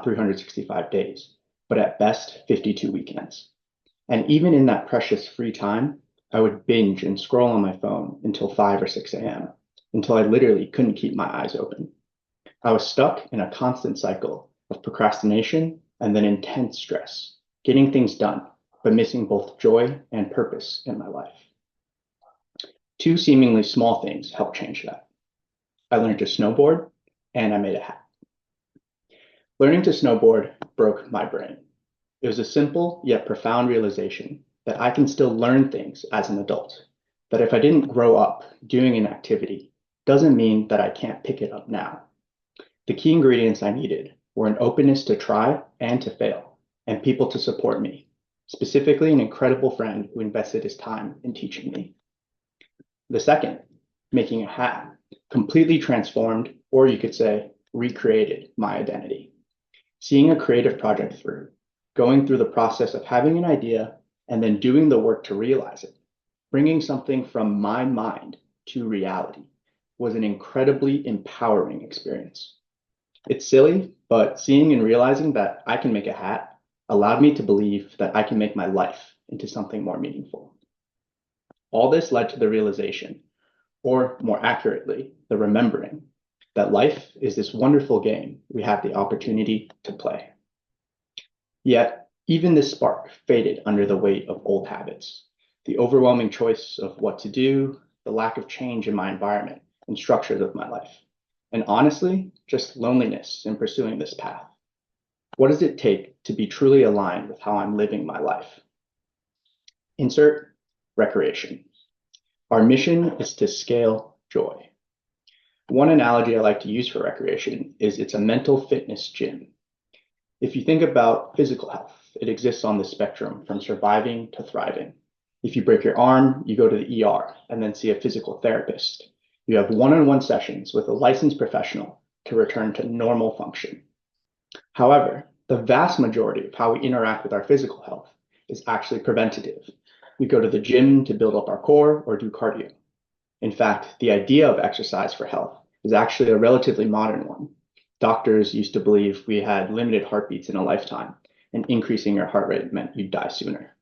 not 365 days, but at best 52 weekends. And even in that precious free time, I would binge and scroll on my phone until 5 or 6 a.m., until I literally couldn't keep my eyes open. I was stuck in a constant cycle of procrastination and then intense stress, getting things done, but missing both joy and purpose in my life. Two seemingly small things helped change that. I learned to snowboard and I made a hat. Learning to snowboard broke my brain. It was a simple yet profound realization that I can still learn things as an adult, that if I didn't grow up doing an activity, doesn't mean that I can't pick it up now. The key ingredients I needed were an openness to try and to fail, and people to support me, specifically an incredible friend who invested his time in teaching me. The second, making a hat, completely transformed, or you could say, recreated my identity. Seeing a creative project through, going through the process of having an idea and then doing the work to realize it, bringing something from my mind to reality, was an incredibly empowering experience. It's silly, but seeing and realizing that I can make a hat allowed me to believe that I can make my life into something more meaningful. All this led to the realization, or more accurately, the remembering, that life is this wonderful game we have the opportunity to play. Yet, even this spark faded under the weight of old habits, the overwhelming choice of what to do, the lack of change in my environment and structures of my life, and honestly, just loneliness in pursuing this path. What does it take to be truly aligned with how I'm living my life? Insert recreation. Our mission is to scale joy. One analogy I like to use for recreation is it's a mental fitness gym. If you think about physical health, it exists on the spectrum from surviving to thriving. If you break your arm, you go to the ER and then see a physical therapist. You have one-on-one sessions with a licensed professional to return to normal function. However, the vast majority of how we interact with our physical health is actually preventative. We go to the gym to build up our core or do cardio. In fact, the idea of exercise for health is actually a relatively modern one. Doctors used to believe we had limited heartbeats in a lifetime, and increasing your heart rate meant you'd die sooner.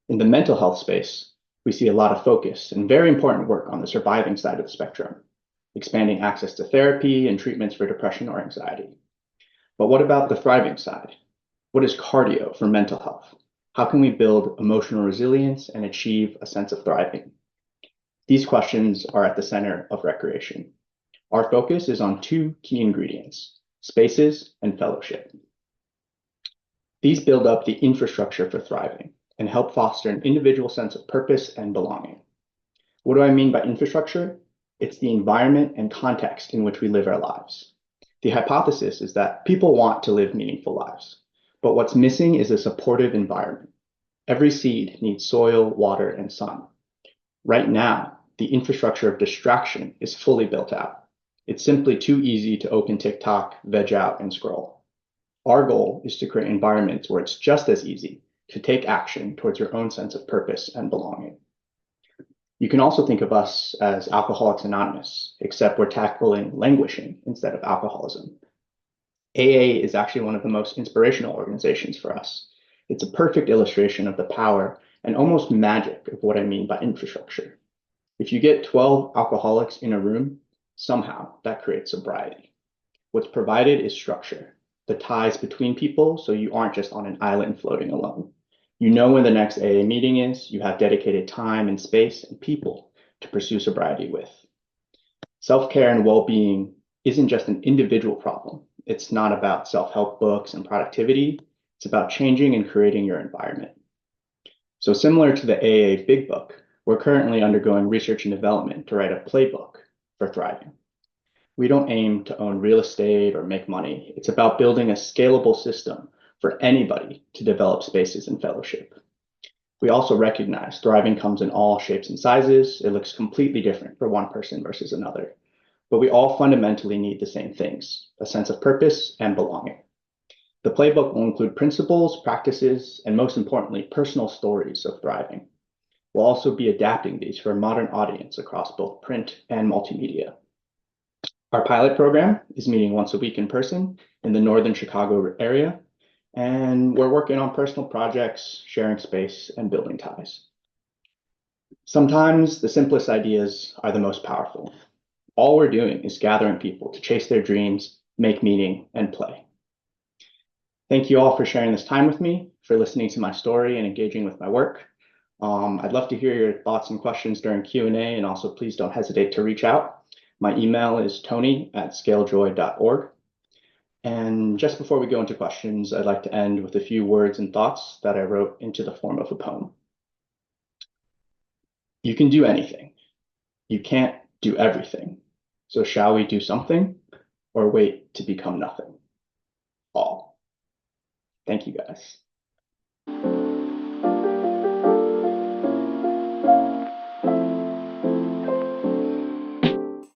In the mental health space, we see a lot of focus and very important work on the surviving side of the spectrum, expanding access to therapy and treatments for depression or anxiety. But what about the thriving side? What is cardio for mental health? How can we build emotional resilience and achieve a sense of thriving? These questions are at the center of recreation. Our focus is on two key ingredients, spaces and fellowship. These build up the infrastructure for thriving and help foster an individual sense of purpose and belonging. What do I mean by infrastructure? It's the environment and context in which we live our lives. The hypothesis is that people want to live meaningful lives, but what's missing is a supportive environment. Every seed needs soil, water, and sun. Right now, the infrastructure of distraction is fully built out. It's simply too easy to open TikTok, veg out, and scroll. Our goal is to create environments where it's just as easy to take action towards your own sense of purpose and belonging. You can also think of us as Alcoholics Anonymous, except we're tackling languishing instead of alcoholism. AA is actually one of the most inspirational organizations for us. It's a perfect illustration of the power and almost magic of what I mean by infrastructure. If you get 12 alcoholics in a room, somehow that creates sobriety. What's provided is structure, the ties between people, so you aren't just on an island floating alone. You know when the next AA meeting is, you have dedicated time and space and people to pursue sobriety with. Self-care and well-being isn't just an individual problem. It's not about self-help books and productivity. It's about changing and creating your environment. So similar to the AA Big Book, we're currently undergoing research and development to write a playbook for thriving. We don't aim to own real estate or make money. It's about building a scalable system for anybody to develop spaces and fellowship. We also recognize thriving comes in all shapes and sizes. It looks completely different for one person versus another, but we all fundamentally need the same things, a sense of purpose and belonging. The playbook will include principles, practices, and most importantly, personal stories of thriving. We'll also be adapting these for a modern audience across both print and multimedia. Our pilot program is meeting once a week in person in the northern Chicago area, and we're working on personal projects, sharing space, and building ties. Sometimes the simplest ideas are the most powerful. All we're doing is gathering people to chase their dreams, make meaning, and play. Thank you all for sharing this time with me, for listening to my story and engaging with my work. I'd love to hear your thoughts and questions during Q&A, and also please don't hesitate to reach out. My email is tony@scalejoy.org. And just before we go into questions, I'd like to end with a few words and thoughts that I wrote into the form of a poem. You can do anything. You can't do everything. So shall we do something or wait to become nothing? All. Thank you guys.